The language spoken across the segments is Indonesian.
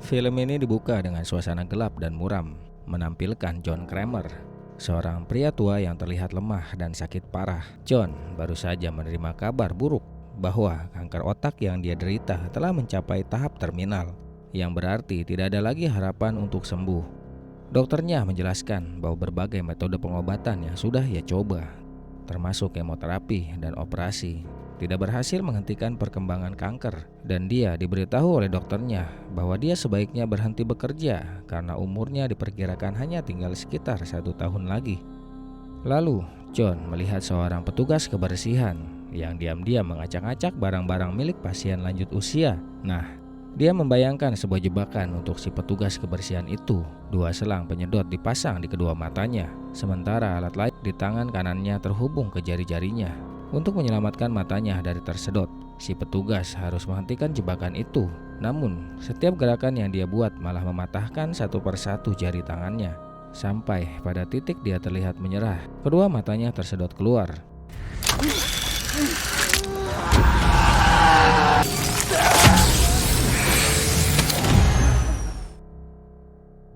Film ini dibuka dengan suasana gelap dan muram, menampilkan John Kramer, seorang pria tua yang terlihat lemah dan sakit parah. John baru saja menerima kabar buruk bahwa kanker otak yang dia derita telah mencapai tahap terminal, yang berarti tidak ada lagi harapan untuk sembuh. Dokternya menjelaskan bahwa berbagai metode pengobatan yang sudah ia coba, termasuk kemoterapi dan operasi, tidak berhasil menghentikan perkembangan kanker, dan dia diberitahu oleh dokternya bahwa dia sebaiknya berhenti bekerja karena umurnya diperkirakan hanya tinggal sekitar 1 tahun lagi. Lalu John melihat seorang petugas kebersihan yang diam-diam mengacak-acak barang-barang milik pasien lanjut usia. Nah, dia membayangkan sebuah jebakan untuk si petugas kebersihan itu. 2 selang penyedot dipasang di kedua matanya, sementara alat lain di tangan kanannya terhubung ke jari-jarinya. Untuk menyelamatkan matanya dari tersedot, si petugas harus menghentikan jebakan itu. Namun, setiap gerakan yang dia buat malah mematahkan satu persatu jari tangannya. Sampai pada titik dia terlihat menyerah, kedua matanya tersedot keluar.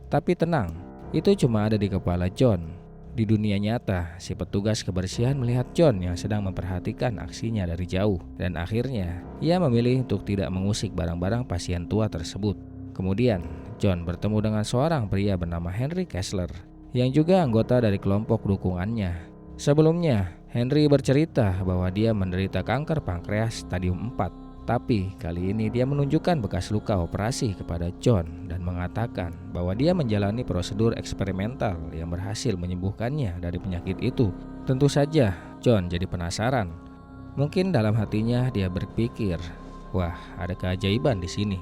Tapi tenang, itu cuma ada di kepala John. Di dunia nyata, si petugas kebersihan melihat John yang sedang memperhatikan aksinya dari jauh, dan akhirnya ia memilih untuk tidak mengusik barang-barang pasien tua tersebut. Kemudian, John bertemu dengan seorang pria bernama Henry Kessler, yang juga anggota dari kelompok dukungannya. Sebelumnya, Henry bercerita bahwa dia menderita kanker pankreas stadium 4. Tapi kali ini dia menunjukkan bekas luka operasi kepada John dan mengatakan bahwa dia menjalani prosedur eksperimental yang berhasil menyembuhkannya dari penyakit itu. Tentu saja John jadi penasaran. Mungkin dalam hatinya dia berpikir, wah, ada keajaiban di sini.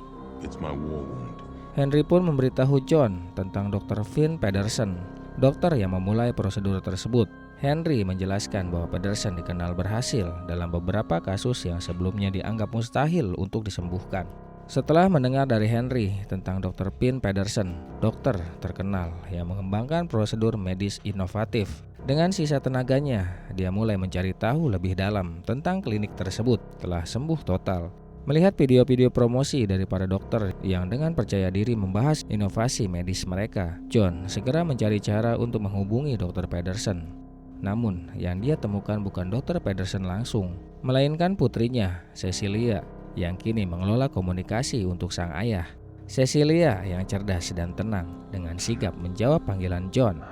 Henry pun memberitahu John tentang Dr. Finn Pedersen, dokter yang memulai prosedur tersebut. Henry menjelaskan bahwa Pedersen dikenal berhasil dalam beberapa kasus yang sebelumnya dianggap mustahil untuk disembuhkan. Setelah mendengar dari Henry tentang Dr. Finn Pedersen, dokter terkenal yang mengembangkan prosedur medis inovatif, dengan sisa tenaganya, dia mulai mencari tahu lebih dalam tentang klinik tersebut telah sembuh total. Melihat video-video promosi dari para dokter yang dengan percaya diri membahas inovasi medis mereka, John segera mencari cara untuk menghubungi Dr. Pedersen. Namun, yang dia temukan bukan Dr. Pedersen langsung, melainkan putrinya, Cecilia, yang kini mengelola komunikasi untuk sang ayah. Cecilia yang cerdas dan tenang dengan sigap menjawab panggilan John.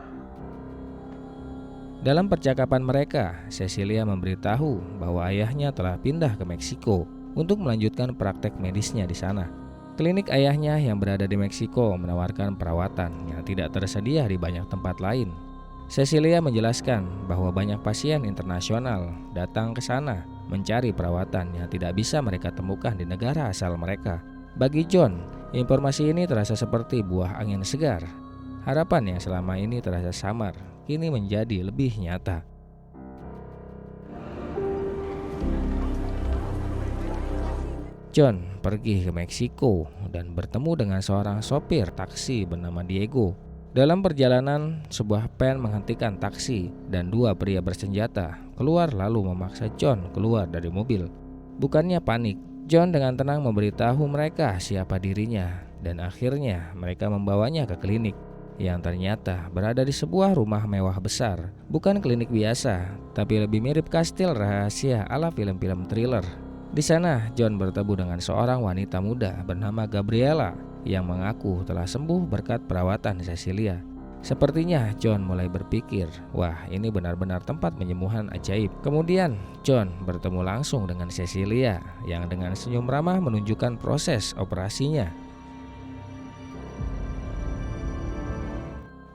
Dalam percakapan mereka, Cecilia memberitahu bahwa ayahnya telah pindah ke Meksiko untuk melanjutkan praktek medisnya di sana. Klinik ayahnya yang berada di Meksiko menawarkan perawatan yang tidak tersedia di banyak tempat lain. Cecilia menjelaskan bahwa banyak pasien internasional datang ke sana mencari perawatan yang tidak bisa mereka temukan di negara asal mereka. Bagi John, informasi ini terasa seperti buah angin segar. Harapan yang selama ini terasa samar, kini menjadi lebih nyata. John pergi ke Meksiko dan bertemu dengan seorang sopir taksi bernama Diego. Dalam perjalanan, sebuah van menghentikan taksi dan 2 pria bersenjata keluar lalu memaksa John keluar dari mobil. Bukannya panik, John dengan tenang memberitahu mereka siapa dirinya dan akhirnya mereka membawanya ke klinik yang ternyata berada di sebuah rumah mewah besar. Bukan klinik biasa, tapi lebih mirip kastil rahasia ala film-film thriller. Di sana, John bertemu dengan seorang wanita muda bernama Gabriela yang mengaku telah sembuh berkat perawatan Cecilia. Sepertinya John mulai berpikir, wah, ini benar-benar tempat penyembuhan ajaib. Kemudian John bertemu langsung dengan Cecilia yang dengan senyum ramah menunjukkan proses operasinya.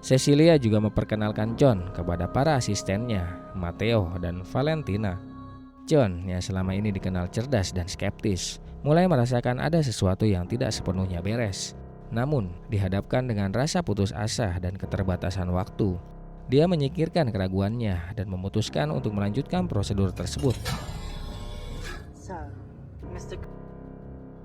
Cecilia juga memperkenalkan John kepada para asistennya, Mateo dan Valentina. John yang selama ini dikenal cerdas dan skeptis, mulai merasakan ada sesuatu yang tidak sepenuhnya beres. Namun, dihadapkan dengan rasa putus asa dan keterbatasan waktu, dia menyingkirkan keraguannya dan memutuskan untuk melanjutkan prosedur tersebut.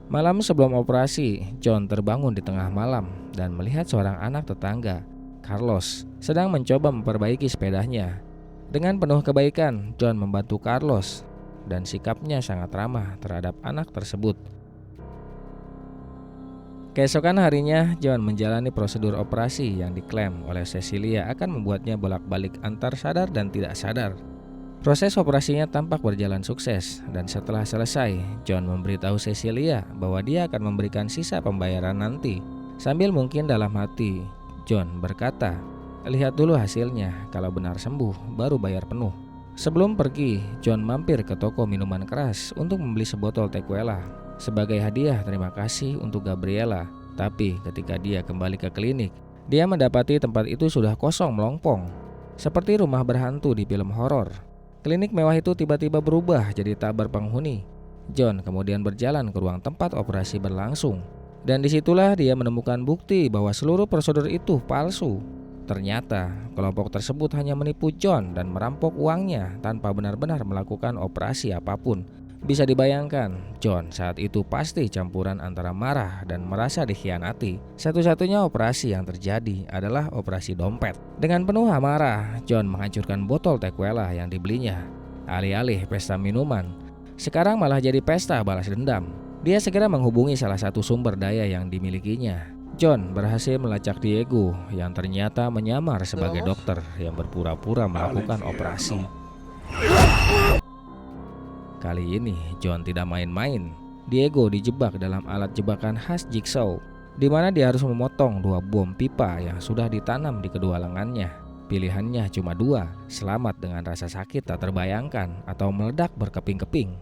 Malam sebelum operasi, John terbangun di tengah malam dan melihat seorang anak tetangga, Carlos, sedang mencoba memperbaiki sepedanya. Dengan penuh kebaikan, John membantu Carlos dan sikapnya sangat ramah terhadap anak tersebut. Keesokan harinya, John menjalani prosedur operasi yang diklaim oleh Cecilia akan membuatnya bolak-balik antar sadar dan tidak sadar. Proses operasinya tampak berjalan sukses, dan setelah selesai, John memberitahu Cecilia bahwa dia akan memberikan sisa pembayaran nanti. Sambil mungkin dalam hati, John berkata, "Lihat dulu hasilnya, kalau benar sembuh, baru bayar penuh." Sebelum pergi, John mampir ke toko minuman keras untuk membeli sebotol tequila sebagai hadiah terima kasih untuk Gabriela. Tapi ketika dia kembali ke klinik, dia mendapati tempat itu sudah kosong melompong, seperti rumah berhantu di film horor. Klinik mewah itu tiba-tiba berubah jadi tak berpenghuni. John kemudian berjalan ke ruang tempat operasi berlangsung, dan disitulah dia menemukan bukti bahwa seluruh prosedur itu palsu. Ternyata kelompok tersebut hanya menipu John dan merampok uangnya tanpa benar-benar melakukan operasi apapun. Bisa dibayangkan, John saat itu pasti campuran antara marah dan merasa dikhianati. Satu-satunya operasi yang terjadi adalah operasi dompet. Dengan penuh amarah, John menghancurkan botol tequila yang dibelinya. Alih-alih pesta minuman, sekarang malah jadi pesta balas dendam. Dia segera menghubungi salah satu sumber daya yang dimilikinya. John berhasil melacak Diego yang ternyata menyamar sebagai dokter yang berpura-pura melakukan operasi. Kali ini John tidak main-main. Diego dijebak dalam alat jebakan khas Jigsaw, di mana dia harus memotong 2 bom pipa yang sudah ditanam di kedua lengannya. Pilihannya cuma 2, selamat dengan rasa sakit tak terbayangkan atau meledak berkeping-keping.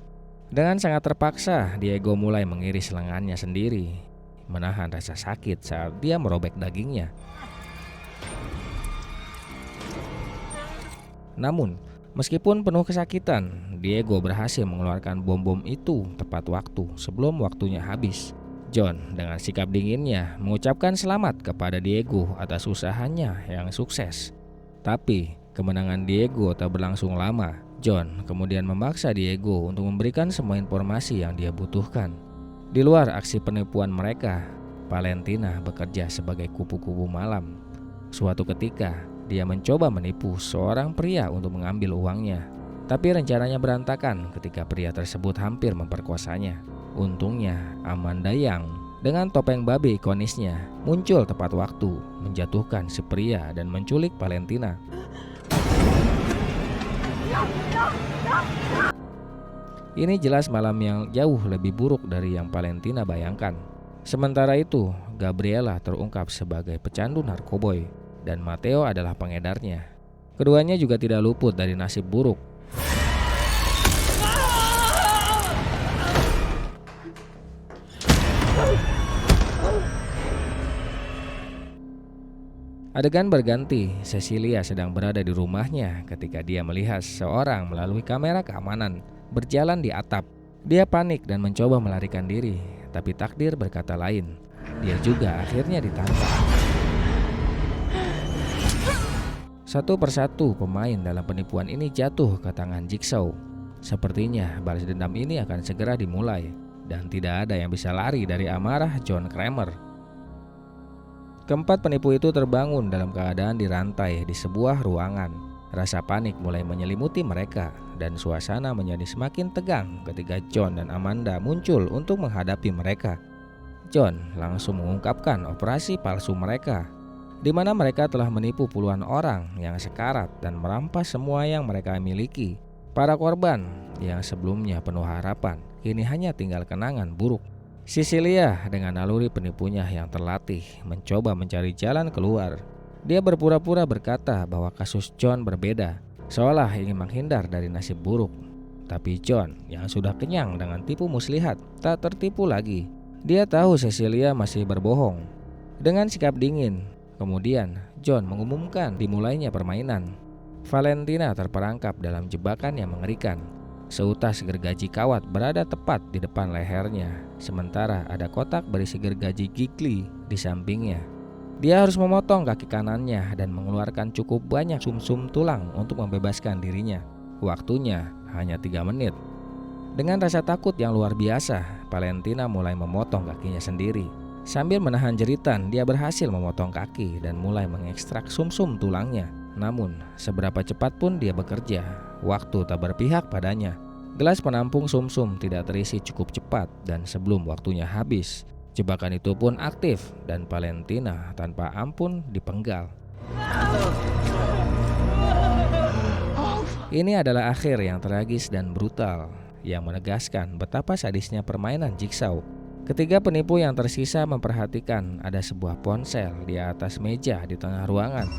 Dengan sangat terpaksa, Diego mulai mengiris lengannya sendiri, menahan rasa sakit saat dia merobek dagingnya. Namun, meskipun penuh kesakitan, Diego berhasil mengeluarkan bom-bom itu tepat waktu sebelum waktunya habis. John dengan sikap dinginnya mengucapkan selamat kepada Diego atas usahanya yang sukses. Tapi kemenangan Diego tak berlangsung lama. John kemudian memaksa Diego untuk memberikan semua informasi yang dia butuhkan. Di luar aksi penipuan mereka, Valentina bekerja sebagai kupu-kupu malam. Suatu ketika, dia mencoba menipu seorang pria untuk mengambil uangnya. Tapi rencananya berantakan ketika pria tersebut hampir memperkosanya. Untungnya, Amanda yang dengan topeng babi ikonisnya muncul tepat waktu, menjatuhkan si pria dan menculik Valentina. Ini jelas malam yang jauh lebih buruk dari yang Valentina bayangkan. Sementara itu, Gabriela terungkap sebagai pecandu narkoboy dan Matteo adalah pengedarnya. Keduanya juga tidak luput dari nasib buruk. Adegan berganti, Cecilia sedang berada di rumahnya ketika dia melihat seorang melalui kamera keamanan berjalan di atap. Dia panik dan mencoba melarikan diri, tapi takdir berkata lain. Dia juga akhirnya ditangkap. Satu persatu pemain dalam penipuan ini jatuh ke tangan Jigsaw. Sepertinya balas dendam ini akan segera dimulai, dan tidak ada yang bisa lari dari amarah John Kramer. Keempat penipu itu terbangun dalam keadaan dirantai di sebuah ruangan. Rasa panik mulai menyelimuti mereka, dan suasana menjadi semakin tegang ketika John dan Amanda muncul untuk menghadapi mereka. John langsung mengungkapkan operasi palsu mereka, di mana mereka telah menipu puluhan orang yang sekarat dan merampas semua yang mereka miliki. Para korban yang sebelumnya penuh harapan, kini hanya tinggal kenangan buruk. Cecilia dengan naluri penipunya yang terlatih mencoba mencari jalan keluar. Dia berpura-pura berkata bahwa kasus John berbeda, seolah ingin menghindar dari nasib buruk. Tapi John yang sudah kenyang dengan tipu muslihat tak tertipu lagi. Dia tahu Cecilia masih berbohong. Dengan sikap dingin, kemudian John mengumumkan dimulainya permainan. Valentina terperangkap dalam jebakan yang mengerikan. Seutas gergaji kawat berada tepat di depan lehernya, sementara ada kotak berisi gergaji gigli di sampingnya. Dia harus memotong kaki kanannya dan mengeluarkan cukup banyak sumsum tulang untuk membebaskan dirinya. Waktunya hanya 3 menit. Dengan rasa takut yang luar biasa, Valentina mulai memotong kakinya sendiri. Sambil menahan jeritan, dia berhasil memotong kaki dan mulai mengekstrak sumsum tulangnya. Namun, seberapa cepat pun dia bekerja, waktu tak berpihak padanya. Gelas penampung sumsum tidak terisi cukup cepat, dan sebelum waktunya habis, Jebakan itu pun aktif dan Valentina tanpa ampun dipenggal. Ini adalah akhir yang tragis dan brutal yang menegaskan betapa sadisnya permainan Jigsaw. Ketiga penipu yang tersisa memperhatikan ada sebuah ponsel di atas meja di tengah ruangan.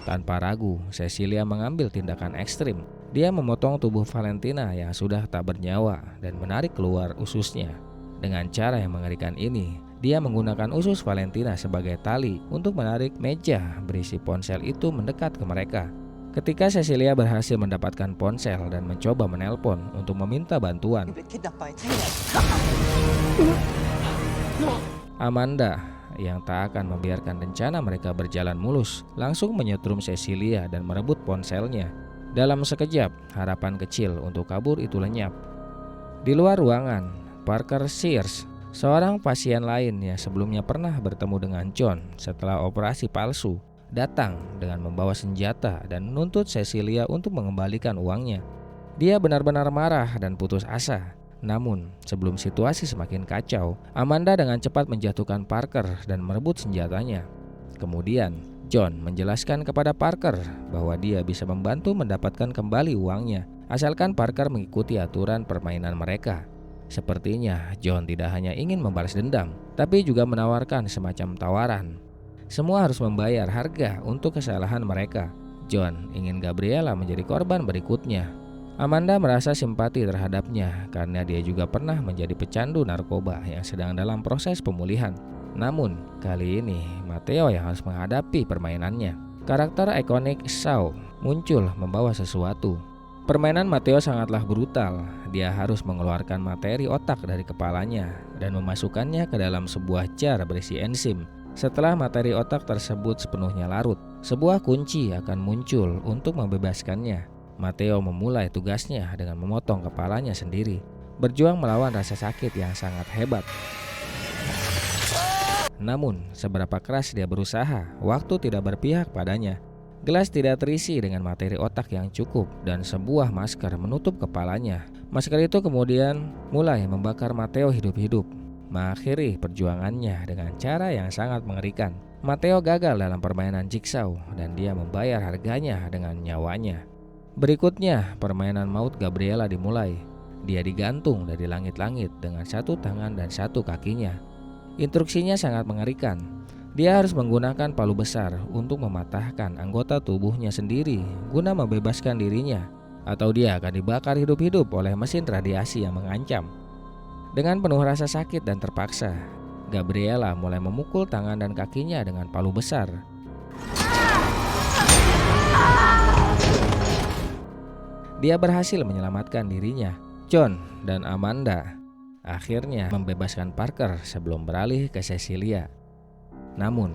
Tanpa ragu, Cecilia mengambil tindakan ekstrim. Dia memotong tubuh Valentina yang sudah tak bernyawa dan menarik keluar ususnya. Dengan cara yang mengerikan ini, dia menggunakan usus Valentina sebagai tali untuk menarik meja berisi ponsel itu mendekat ke mereka. Ketika Cecilia berhasil mendapatkan ponsel dan mencoba menelpon untuk meminta bantuan, Amanda yang tak akan membiarkan rencana mereka berjalan mulus langsung menyetrum Cecilia dan merebut ponselnya. Dalam sekejap, harapan kecil untuk kabur itu lenyap. Di luar ruangan, Parker Sears, seorang pasien lain yang sebelumnya pernah bertemu dengan John setelah operasi palsu, datang dengan membawa senjata dan menuntut Cecilia untuk mengembalikan uangnya. Dia benar-benar marah dan putus asa. Namun, sebelum situasi semakin kacau, Amanda dengan cepat menjatuhkan Parker dan merebut senjatanya. Kemudian, John menjelaskan kepada Parker bahwa dia bisa membantu mendapatkan kembali uangnya, asalkan Parker mengikuti aturan permainan mereka. Sepertinya John tidak hanya ingin membalas dendam, tapi juga menawarkan semacam tawaran. Semua harus membayar harga untuk kesalahan mereka. John ingin Gabriela menjadi korban berikutnya. Amanda merasa simpati terhadapnya karena dia juga pernah menjadi pecandu narkoba yang sedang dalam proses pemulihan. Namun, kali ini Matteo yang harus menghadapi permainannya. Karakter ikonik Saw muncul membawa sesuatu. Permainan Matteo sangatlah brutal. Dia harus mengeluarkan materi otak dari kepalanya dan memasukkannya ke dalam sebuah jar berisi enzim. Setelah materi otak tersebut sepenuhnya larut, sebuah kunci akan muncul untuk membebaskannya. Matteo memulai tugasnya dengan memotong kepalanya sendiri, berjuang melawan rasa sakit yang sangat hebat. Namun, seberapa keras dia berusaha, waktu tidak berpihak padanya. Gelas tidak terisi dengan materi otak yang cukup dan sebuah masker menutup kepalanya. Masker itu kemudian mulai membakar Matteo hidup-hidup, mengakhiri perjuangannya dengan cara yang sangat mengerikan. Matteo gagal dalam permainan Jigsaw dan dia membayar harganya dengan nyawanya. Berikutnya, permainan maut Gabriela dimulai. Dia digantung dari langit-langit dengan satu tangan dan satu kakinya. Instruksinya sangat mengerikan. Dia harus menggunakan palu besar untuk mematahkan anggota tubuhnya sendiri guna membebaskan dirinya, atau dia akan dibakar hidup-hidup oleh mesin radiasi yang mengancam. Dengan penuh rasa sakit dan terpaksa, Gabriela mulai memukul tangan dan kakinya dengan palu besar. Dia berhasil menyelamatkan dirinya. John dan Amanda akhirnya membebaskan Parker sebelum beralih ke Cecilia. Namun,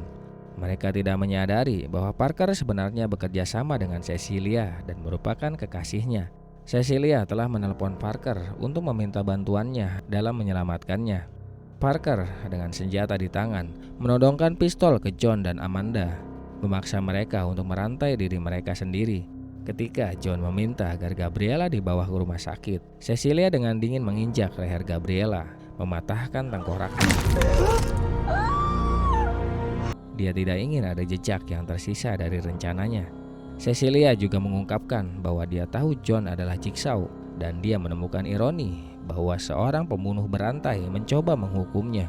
mereka tidak menyadari bahwa Parker sebenarnya bekerja sama dengan Cecilia dan merupakan kekasihnya. Cecilia telah menelpon Parker untuk meminta bantuannya dalam menyelamatkannya. Parker dengan senjata di tangan menodongkan pistol ke John dan Amanda, memaksa mereka untuk merantai diri mereka sendiri. Ketika John meminta agar Gabriela dibawa ke rumah sakit, Cecilia dengan dingin menginjak leher Gabriela, mematahkan tengkoraknya. Dia tidak ingin ada jejak yang tersisa dari rencananya. Cecilia juga mengungkapkan bahwa dia tahu John adalah Jigsaw dan dia menemukan ironi bahwa seorang pembunuh berantai mencoba menghukumnya.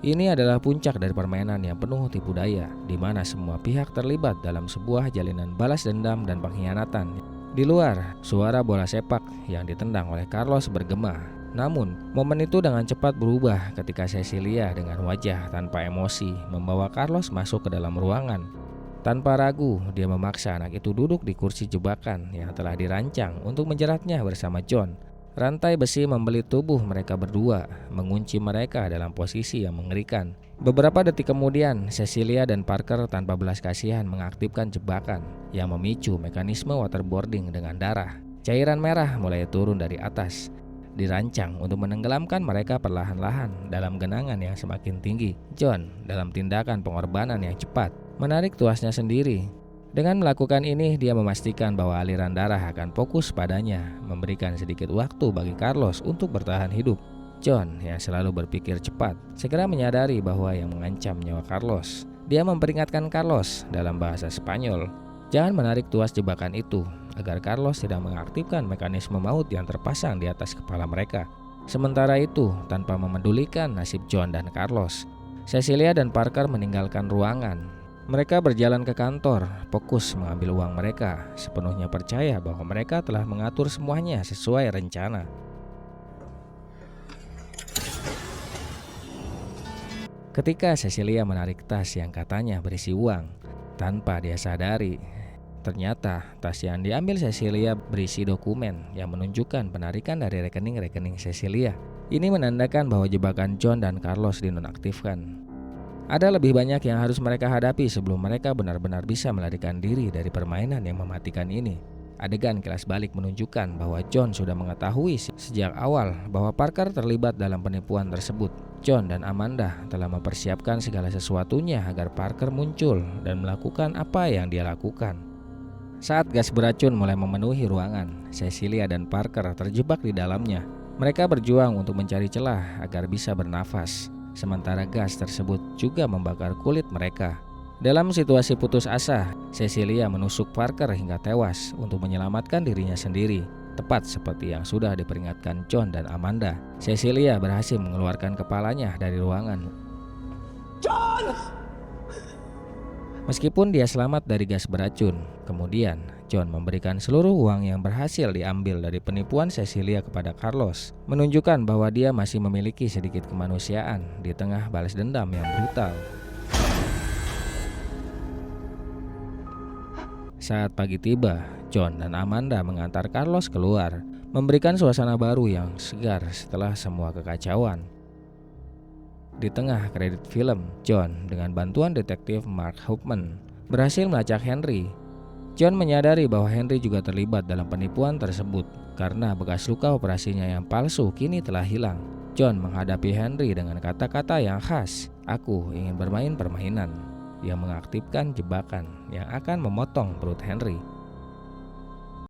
Ini adalah puncak dari permainan yang penuh tipu daya, di mana semua pihak terlibat dalam sebuah jalinan balas dendam dan pengkhianatan. Di luar, suara bola sepak yang ditendang oleh Carlos bergema. Namun, momen itu dengan cepat berubah ketika Cecilia dengan wajah tanpa emosi membawa Carlos masuk ke dalam ruangan. Tanpa ragu, dia memaksa anak itu duduk di kursi jebakan yang telah dirancang untuk menjeratnya bersama John. Rantai besi membelit tubuh mereka berdua, mengunci mereka dalam posisi yang mengerikan. Beberapa detik kemudian, Cecilia dan Parker tanpa belas kasihan mengaktifkan jebakan yang memicu mekanisme waterboarding dengan darah. Cairan merah mulai turun dari atas, dirancang untuk menenggelamkan mereka perlahan-lahan dalam genangan yang semakin tinggi. John, dalam tindakan pengorbanan yang cepat, menarik tuasnya sendiri. Dengan melakukan ini, dia memastikan bahwa aliran darah akan fokus padanya, memberikan sedikit waktu bagi Carlos untuk bertahan hidup. John yang selalu berpikir cepat segera menyadari bahwa yang mengancam nyawa Carlos. Dia memperingatkan Carlos dalam bahasa Spanyol, jangan menarik tuas jebakan itu agar Carlos tidak mengaktifkan mekanisme maut yang terpasang di atas kepala mereka. Sementara itu, tanpa memedulikan nasib John dan Carlos, Cecilia dan Parker meninggalkan ruangan. Mereka berjalan ke kantor, fokus mengambil uang mereka, sepenuhnya percaya bahwa mereka telah mengatur semuanya sesuai rencana. Ketika Cecilia menarik tas yang katanya berisi uang, tanpa dia sadari, ternyata tas yang diambil Cecilia berisi dokumen yang menunjukkan penarikan dari rekening-rekening Cecilia. Ini menandakan bahwa jebakan John dan Carlos dinonaktifkan. Ada lebih banyak yang harus mereka hadapi sebelum mereka benar-benar bisa melarikan diri dari permainan yang mematikan ini. Adegan kilas balik menunjukkan bahwa John sudah mengetahui sejak awal bahwa Parker terlibat dalam penipuan tersebut. John dan Amanda telah mempersiapkan segala sesuatunya agar Parker muncul dan melakukan apa yang dia lakukan. Saat gas beracun mulai memenuhi ruangan, Cecilia dan Parker terjebak di dalamnya. Mereka berjuang untuk mencari celah agar bisa bernafas. Sementara gas tersebut juga membakar kulit mereka. Dalam situasi putus asa, Cecilia menusuk Parker hingga tewas untuk menyelamatkan dirinya sendiri. Tepat seperti yang sudah diperingatkan John dan Amanda, Cecilia berhasil mengeluarkan kepalanya dari ruangan. John! Meskipun dia selamat dari gas beracun, kemudian John memberikan seluruh uang yang berhasil diambil dari penipuan Cecilia kepada Carlos, menunjukkan bahwa dia masih memiliki sedikit kemanusiaan di tengah balas dendam yang brutal. Saat pagi tiba, John dan Amanda mengantar Carlos keluar, memberikan suasana baru yang segar setelah semua kekacauan. Di tengah kredit film, John dengan bantuan detektif Mark Hoffman berhasil melacak Henry. John menyadari bahwa Henry juga terlibat dalam penipuan tersebut karena bekas luka operasinya yang palsu kini telah hilang. John menghadapi Henry dengan kata-kata yang khas, "Aku ingin bermain permainan," yang mengaktifkan jebakan yang akan memotong perut Henry.